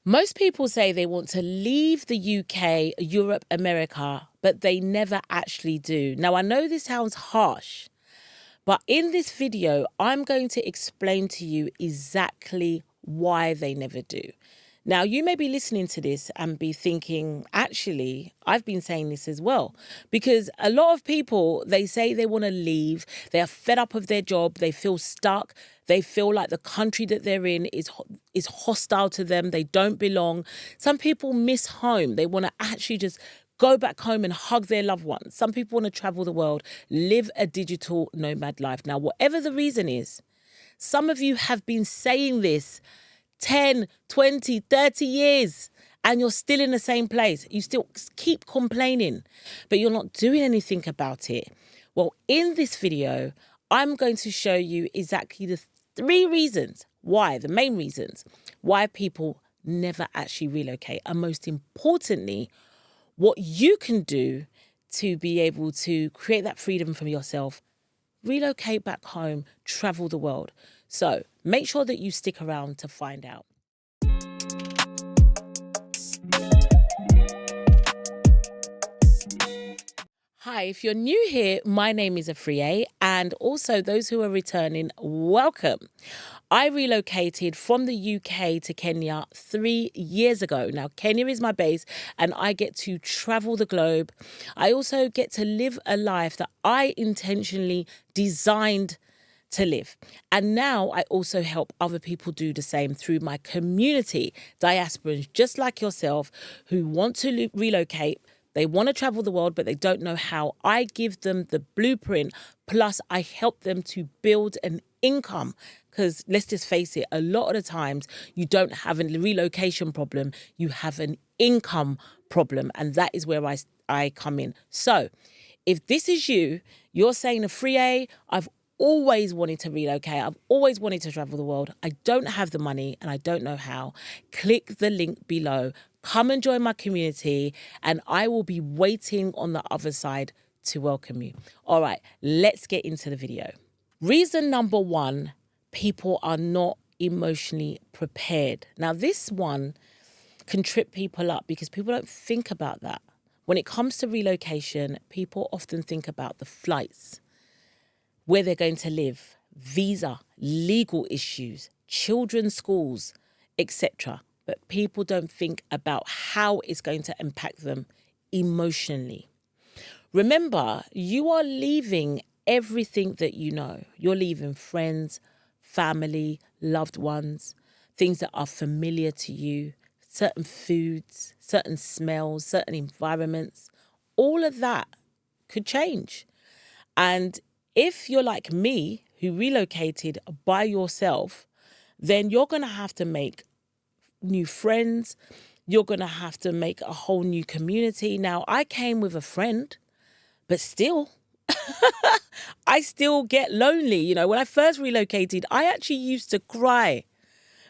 Most people say they want to leave the UK, Europe, America, but they never actually do. Now, I know this sounds harsh, but in this video, I'm going to explain to you exactly why they never do. Now, you may be listening to this and be thinking, actually, I've been saying this as well. Because a lot of people, they say they want to leave. They are fed up of their job. They feel stuck. They feel like the country that they're in is hostile to them. They don't belong. Some people miss home. They want to actually just go back home and hug their loved ones. Some people want to travel the world, live a digital nomad life. Now, whatever the reason is, some of you have been saying this 10, 20, 30 years, and you're still in the same place. You still keep complaining, but you're not doing anything about it. Well, in this video, I'm going to show you exactly the the main reasons why people never actually relocate. And most importantly, what you can do to be able to create that freedom for yourself, relocate back home, travel the world. So make sure that you stick around to find out. Hi, if you're new here, my name is Afriye, and also those who are returning, welcome. I relocated from the UK to Kenya 3 years ago. Now, Kenya is my base and I get to travel the globe. I also get to live a life that I intentionally designed to live. And now I also help other people do the same through my community, diasporans just like yourself who want to relocate. They want to travel the world, but they don't know how. I give them the blueprint, plus I help them to build an income. Because let's just face it, a lot of the times you don't have a relocation problem, you have an income problem. And that is where I come in. So if this is you, you're saying, Afriye, I've always wanted to relocate. I've always wanted to travel the world. I don't have the money and I don't know how. Click the link below. Come and join my community and I will be waiting on the other side to welcome you. All right, let's get into the video. Reason number one, people are not emotionally prepared. Now, this one can trip people up because people don't think about that. When it comes to relocation, people often think about the flights, where they're going to live, visa, legal issues, children's schools, etc. But people don't think about how it's going to impact them emotionally. Remember, you are leaving everything that you know. You're leaving friends, family, loved ones, things that are familiar to you, certain foods, certain smells, certain environments. All of that could change. And if you're like me, who relocated by yourself, then you're going to have to make new friends. You're going to have to make a whole new community. Now, I came with a friend, but still, I still get lonely. You know, when I first relocated, I actually used to cry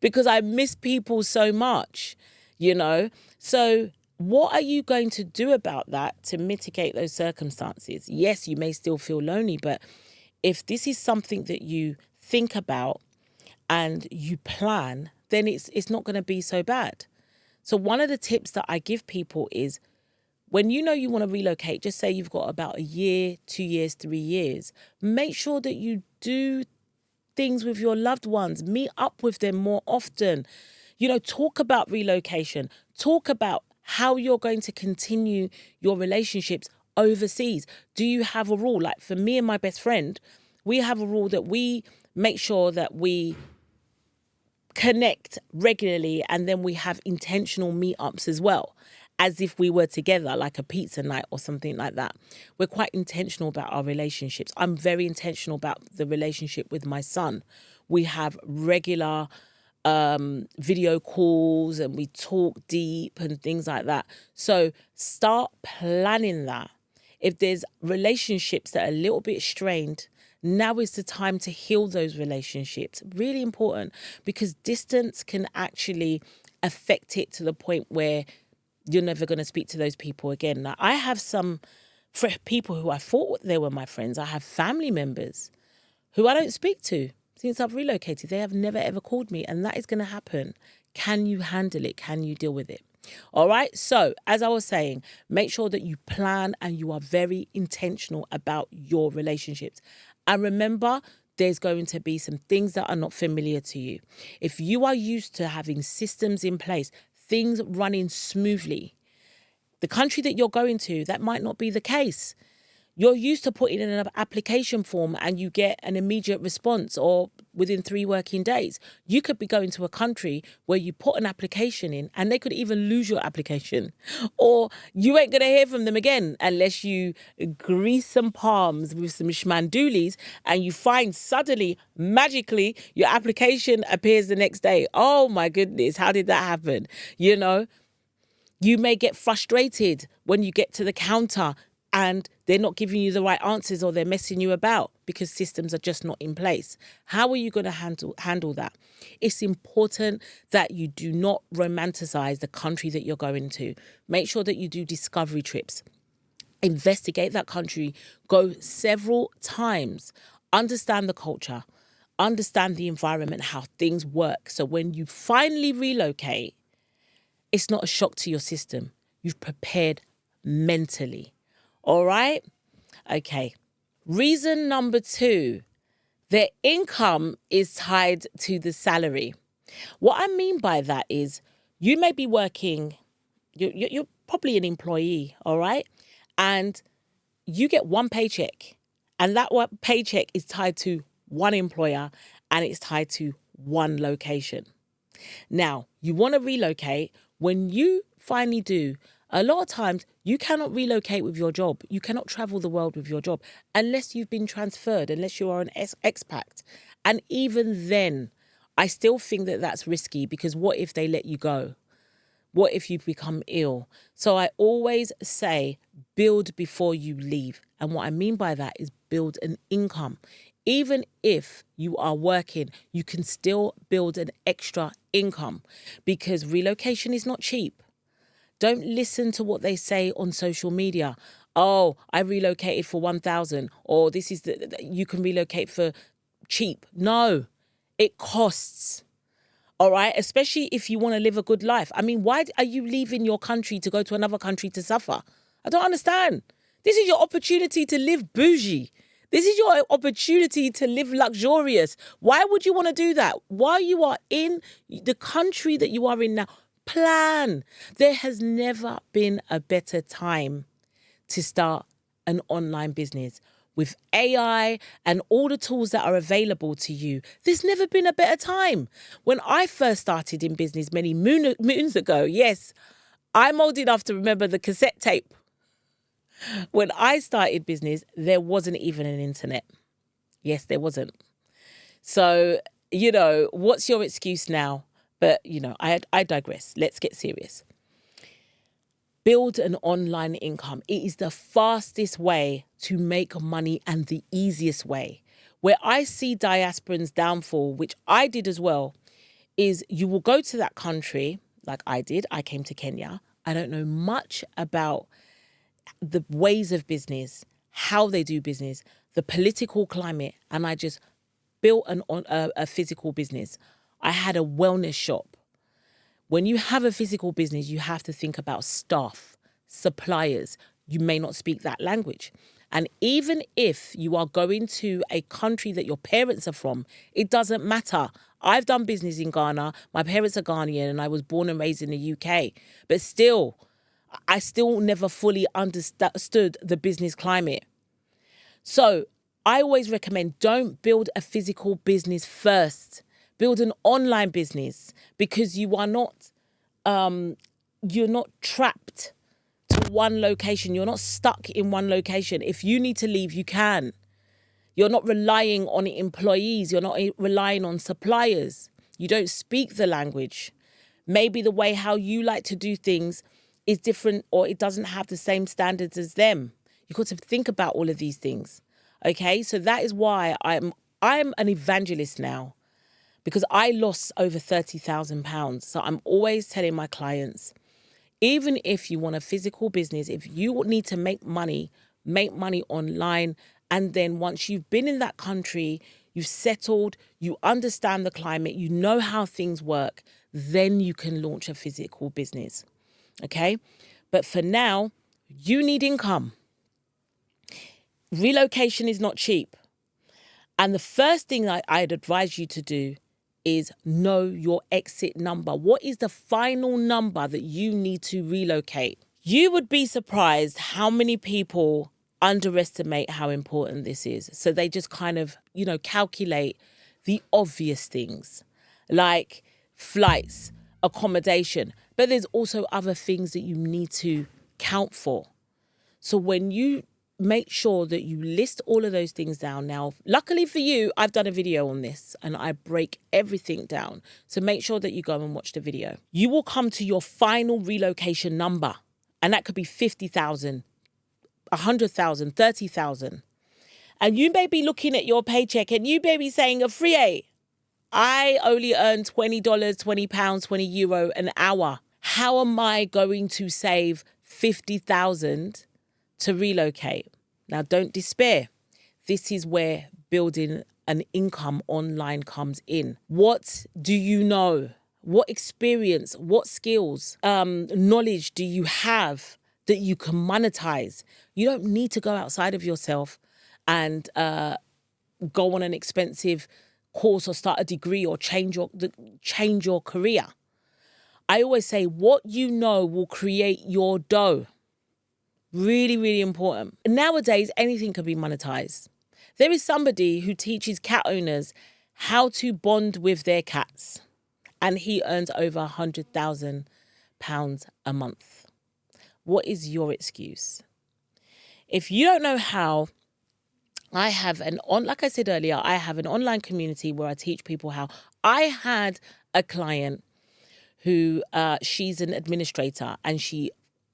because I miss people so much, you know. So what are you going to do about that to mitigate those circumstances? Yes, you may still feel lonely, but if this is something that you think about and you plan, then it's not going to be so bad. So one of the tips that I give people is when you know you want to relocate, just say you've got about a year, 2 years, 3 years, make sure that you do things with your loved ones, meet up with them more often. You know, talk about relocation, talk about how you're going to continue your relationships overseas. Do you have a rule? Like for me and my best friend, we have a rule that we make sure that we connect regularly and then we have intentional meetups as well, as if we were together, like a pizza night or something like that. We're quite intentional about our relationships. I'm very intentional about the relationship with my son. We have regular video calls and we talk deep and things like that. So start planning that. If there's relationships that are a little bit strained, now is the time to heal those relationships. Really important, because distance can actually affect it to the point where you're never going to speak to those people again. Now, I have some people who I thought they were my friends. I have family members who I don't speak to since I've relocated. They have never, ever called me, and that is going to happen. Can you handle it? Can you deal with it? All right. So, as I was saying, make sure that you plan and you are very intentional about your relationships. And remember, there's going to be some things that are not familiar to you. If you are used to having systems in place, things running smoothly, the country that you're going to, that might not be the case. You're used to putting in an application form and you get an immediate response or within 3 working days. You could be going to a country where you put an application in and they could even lose your application, or you ain't going to hear from them again unless you grease some palms with some schmandoolies and you find suddenly, magically, your application appears the next day. Oh my goodness, how did that happen? You know, you may get frustrated when you get to the counter and they're not giving you the right answers or they're messing you about because systems are just not in place. How are you going to handle that? It's important that you do not romanticize the country that you're going to. Make sure that you do discovery trips. Investigate that country. Go several times. Understand the culture. Understand the environment, how things work. So when you finally relocate, it's not a shock to your system. You've prepared mentally. All right? Okay. Reason number 2, their income is tied to the salary. What I mean by that is you may be working, you're probably an employee, all right? And you get one paycheck, and that one paycheck is tied to one employer and it's tied to one location. Now, you want to relocate. When you finally do, a lot of times you cannot relocate with your job. You cannot travel the world with your job unless you've been transferred, unless you are an expat. And even then, I still think that that's risky, because what if they let you go? What if you become ill? So I always say build before you leave. And what I mean by that is build an income. Even if you are working, you can still build an extra income, because relocation is not cheap. Don't listen to what they say on social media. Oh, I relocated for 1,000, or this is you can relocate for cheap. No, it costs. All right, especially if you want to live a good life. I mean, why are you leaving your country to go to another country to suffer? I don't understand. This is your opportunity to live bougie. This is your opportunity to live luxurious. Why would you want to do that? While you are in the country that you are in now, plan. There has never been a better time to start an online business. With AI and all the tools that are available to you, there's never been a better time. When I first started in business many moons ago, yes, I'm old enough to remember the cassette tape. When I started business, there wasn't even an internet. Yes, there wasn't. So, what's your excuse now? But, I digress. Let's get serious. Build an online income. It is the fastest way to make money and the easiest way. Where I see diasporans downfall, which I did as well, is you will go to that country like I did. I came to Kenya. I don't know much about the ways of business, how they do business, the political climate, and I just built a physical business. I had a wellness shop. When you have a physical business, you have to think about staff, suppliers. You may not speak that language. And even if you are going to a country that your parents are from, it doesn't matter. I've done business in Ghana. My parents are Ghanaian and I was born and raised in the UK. But still, I still never fully understood the business climate. So I always recommend don't build a physical business first. Build an online business, because you are not, you're not trapped to one location. You're not stuck in one location. If you need to leave, you can. You're not relying on employees. You're not relying on suppliers. You don't speak the language. Maybe the way how you like to do things is different, or it doesn't have the same standards as them. You've got to think about all of these things. Okay, so that is why I'm an evangelist now, because I lost over £30,000. So I'm always telling my clients, even if you want a physical business, if you need to make money online. And then once you've been in that country, you've settled, you understand the climate, you know how things work, then you can launch a physical business. Okay? But for now, you need income. Relocation is not cheap. And the first thing I'd advise you to do is know your exit number. What is the final number that you need to relocate? You would be surprised how many people underestimate how important this is. So they just kind of, calculate the obvious things like flights, accommodation. But there's also other things that you need to count for. So when you make sure that you list all of those things down. Now, luckily for you, I've done a video on this and I break everything down. So make sure that you go and watch the video. You will come to your final relocation number. And that could be 50,000, 100,000, 30,000. And you may be looking at your paycheck and you may be saying, Afriye, I only earn $20, £20, €20 an hour. How am I going to save 50,000 to relocate? Now, don't despair. This is where building an income online comes in. What do you know? What experience, what skills, knowledge do you have that you can monetize? You don't need to go outside of yourself and go on an expensive course or start a degree or change your career. I always say what you know will create your dough. Really, really important. Nowadays, anything can be monetized. There is somebody who teaches cat owners how to bond with their cats, and he earns over £100,000 a month. What is your excuse? If you don't know how, like I said earlier, I have an online community where I teach people how. I had a client who she's an administrator and she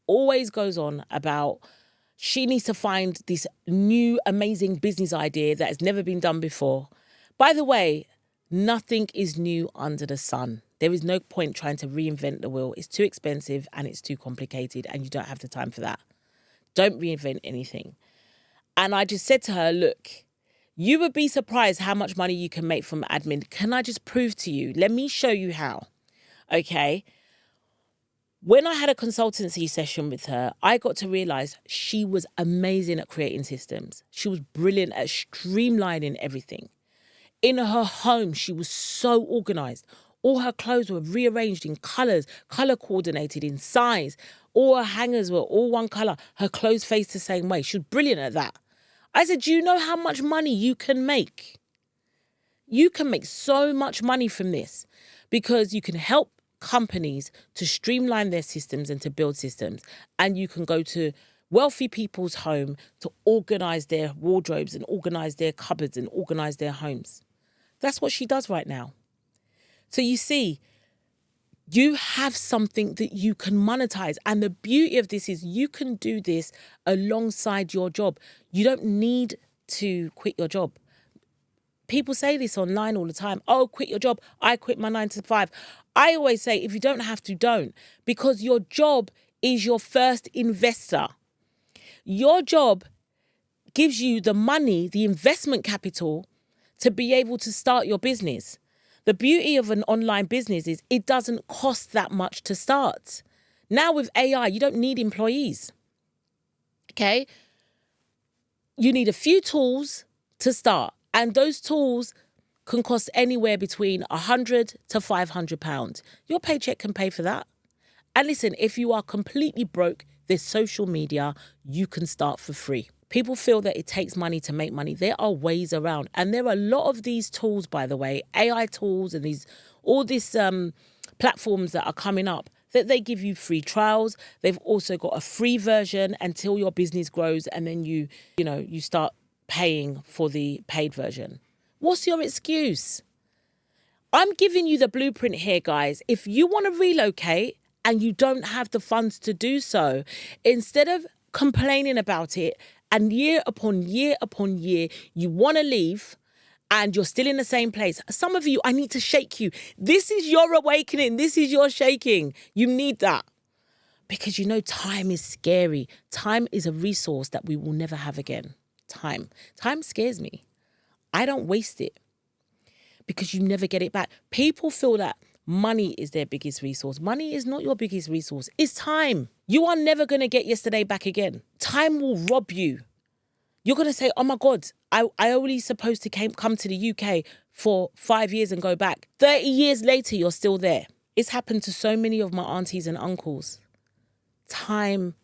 always goes on about she needs to find this new amazing business idea that has never been done before. By the way, nothing is new under the sun. There is no point trying to reinvent the wheel. It's too expensive and it's too complicated and you don't have the time for that. Don't reinvent anything. And I just said to her, look, you would be surprised how much money you can make from admin. Can I just prove to you? Let me show you how. Okay. When I had a consultancy session with her, I got to realize she was amazing at creating systems. She was brilliant at streamlining everything. In her home, she was so organized. All her clothes were rearranged in colors, color coordinated in size. All her hangers were all one color. Her clothes faced the same way. She was brilliant at that. I said, do you know how much money you can make? You can make so much money from this because you can help companies to streamline their systems and to build systems. And you can go to wealthy people's home to organize their wardrobes and organize their cupboards and organize their homes. That's what she does right now. So you see, you have something that you can monetize. And the beauty of this is you can do this alongside your job. You don't need to quit your job. People say this online all the time. Oh, quit your job. I quit my 9 to 5. I always say, if you don't have to, don't. Because your job is your first investor. Your job gives you the money, the investment capital to be able to start your business. The beauty of an online business is it doesn't cost that much to start. Now with AI, you don't need employees. Okay? You need a few tools to start. And those tools can cost anywhere between £100 to £500. Your paycheck can pay for that. And listen, if you are completely broke, there's social media, you can start for free. People feel that it takes money to make money. There are ways around. And there are a lot of these tools, by the way, AI tools and all these platforms that are coming up, that they give you free trials. They've also got a free version until your business grows and then you start paying for the paid version. What's your excuse? I'm giving you the blueprint here, guys. If you want to relocate and you don't have the funds to do so, instead of complaining about it and year upon year upon year, you want to leave and you're still in the same place. Some of you, I need to shake you. This is your awakening. This is your shaking. You need that. Because time is scary. Time is a resource that we will never have again. Time scares me. I don't waste it. because you never get it back. People feel that money is their biggest resource. Money is not your biggest resource. It's time. You are never going to get yesterday back again. Time will rob you. You're going to say, oh my God, I only supposed to come to the UK for 5 years and go back. 30 years later, you're still there. It's happened to so many of my aunties and uncles. Time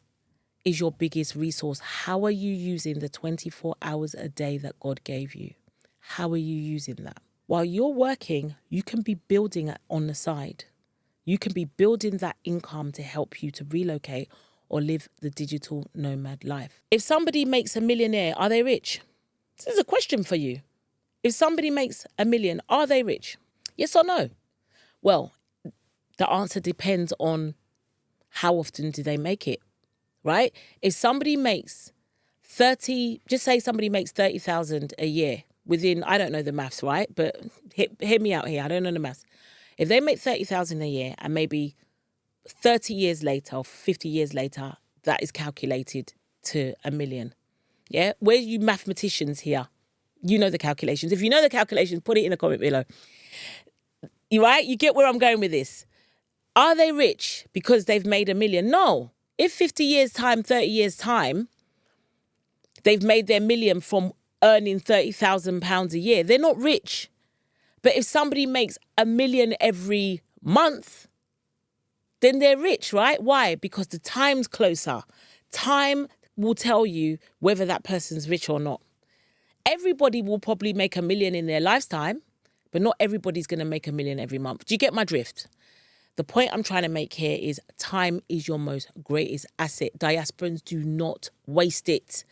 is your biggest resource. How are you using the 24 hours a day that God gave you? How are you using that? While you're working, you can be building it on the side. You can be building that income to help you to relocate or live the digital nomad life. If somebody makes $1 million, are they rich? This is a question for you. If somebody makes $1 million, are they rich? Yes or no? Well, the answer depends on how often do they make it, right? If somebody makes just say somebody makes 30,000 a year within, I don't know the maths, right? But hear me out here. I don't know the maths. If they make 30,000 a year and maybe 30 years later or 50 years later, that is calculated to $1 million. Yeah? Where you mathematicians here? You know the calculations. If you know the calculations, put it in the comment below. You right? You get where I'm going with this. Are they rich because they've made $1 million? No. If 50 years time, 30 years time, they've made their $1 million from earning £30,000 a year, they're not rich. But if somebody makes $1 million every month, then they're rich, right? Why? Because the time's closer. Time will tell you whether that person's rich or not. Everybody will probably make $1 million in their lifetime, but not everybody's going to make $1 million every month. Do you get my drift? The point I'm trying to make here is time is your most greatest asset. Diasporans, do not waste it.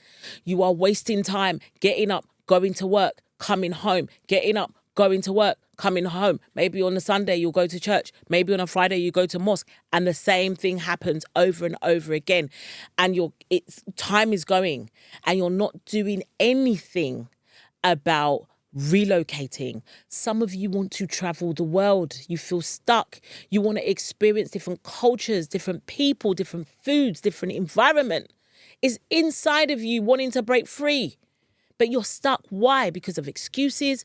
You are wasting time getting up, going to work, coming home, getting up, going to work, coming home. Maybe on a Sunday you'll go to church. Maybe on a Friday you go to mosque. And the same thing happens over and over again. And time is going and you're not doing anything about relocating. Some of you want to travel the world. You feel stuck. You want to experience different cultures, different people, different foods, different environment. It's inside of you wanting to break free. But you're stuck. Why? Because of excuses.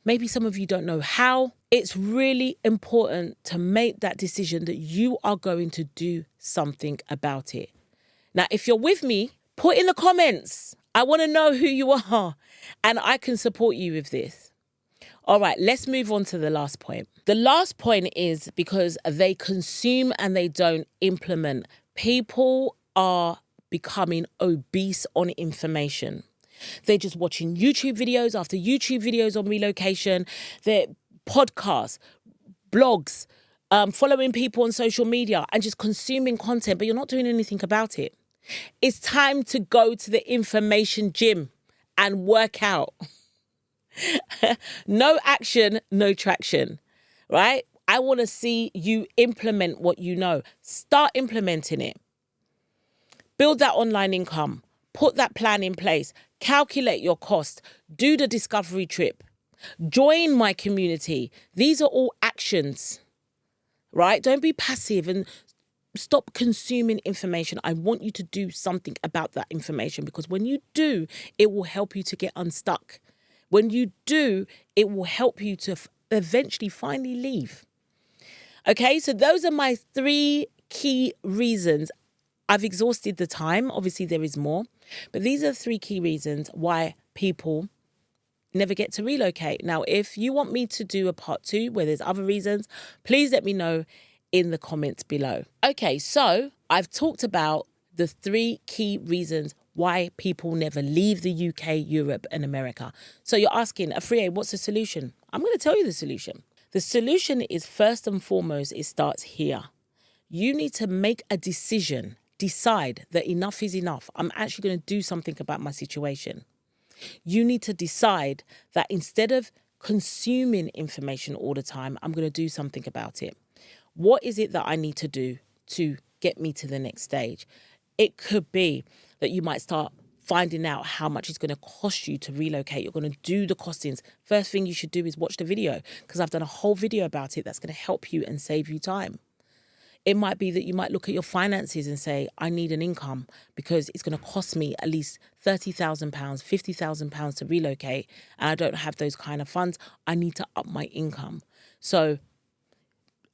Maybe some of you don't know how. It's really important to make that decision that you are going to do something about it. Now, if you're with me, put in the comments. I want to know who you are and I can support you with this. All right, let's move on to the last point. The last point is because they consume and they don't implement. People are becoming obese on information. They're just watching YouTube videos after YouTube videos on relocation. They're podcasts, blogs, following people on social media and just consuming content, but you're not doing anything about it. It's time to go to the information gym and work out. No action, no traction, right? I want to see you implement what you know. Start implementing it. Build that online income. Put that plan in place. Calculate your cost. Do the discovery trip. Join my community. These are all actions, right? Don't be passive and stop consuming information. I want you to do something about that information because when you do, it will help you to get unstuck. When you do, it will help you to eventually finally leave. Okay, so those are my 3 key reasons. I've exhausted the time. Obviously, there is more. But these are 3 key reasons why people never get to relocate. Now, if you want me to do a part 2 where there's other reasons, please let me know in the comments below. Okay, so I've talked about the 3 key reasons why people never leave the UK, Europe, and America. So you're asking, Afriye, what's the solution? I'm going to tell you the solution. The solution is first and foremost, it starts here. You need to make a decision, decide that enough is enough. I'm actually going to do something about my situation. You need to decide that instead of consuming information all the time, I'm going to do something about it. What is it that I need to do to get me to the next stage? It could be that you might start finding out how much it's going to cost you to relocate. You're going to do the costings. First thing you should do is watch the video because I've done a whole video about it that's going to help you and save you time. It might be that you might look at your finances and say, I need an income because it's going to cost me at least £30,000, £50,000 to relocate, and I don't have those kind of funds. I need to up my income. So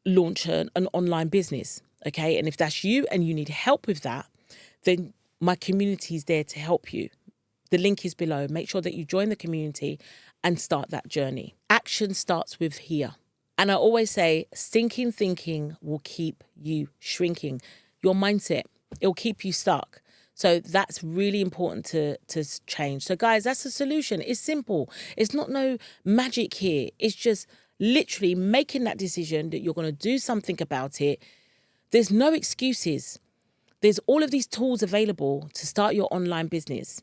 launch an online business, okay? And if that's you and you need help with that, then my community is there to help you. The link is below. Make sure that you join the community and start that journey. Action starts with here. And I always say, stinking thinking will keep you shrinking. Your mindset, it'll keep you stuck. So that's really important to change. So guys, that's the solution. It's simple. It's not no magic here. It's just literally making that decision that you're going to do something about it. There's no excuses. There's all of these tools available to start your online business.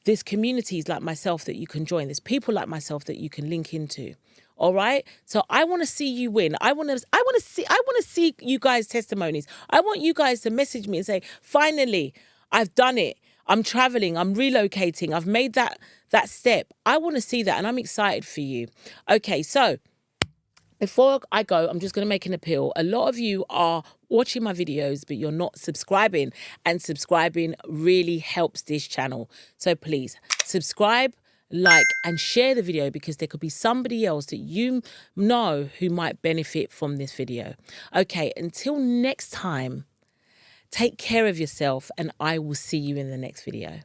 There's communities like myself that you can join. There's people like myself that you can link into. All right. So I want to see you win. I want to see you guys' testimonies. I want you guys to message me and say, finally, I've done it. I'm traveling. I'm relocating. I've made that step. I want to see that. And I'm excited for you. Okay. So before I go, I'm just going to make an appeal. A lot of you are watching my videos, but you're not subscribing. And subscribing really helps this channel. So please subscribe, like, and share the video because there could be somebody else that you know who might benefit from this video. Okay, until next time, take care of yourself and I will see you in the next video.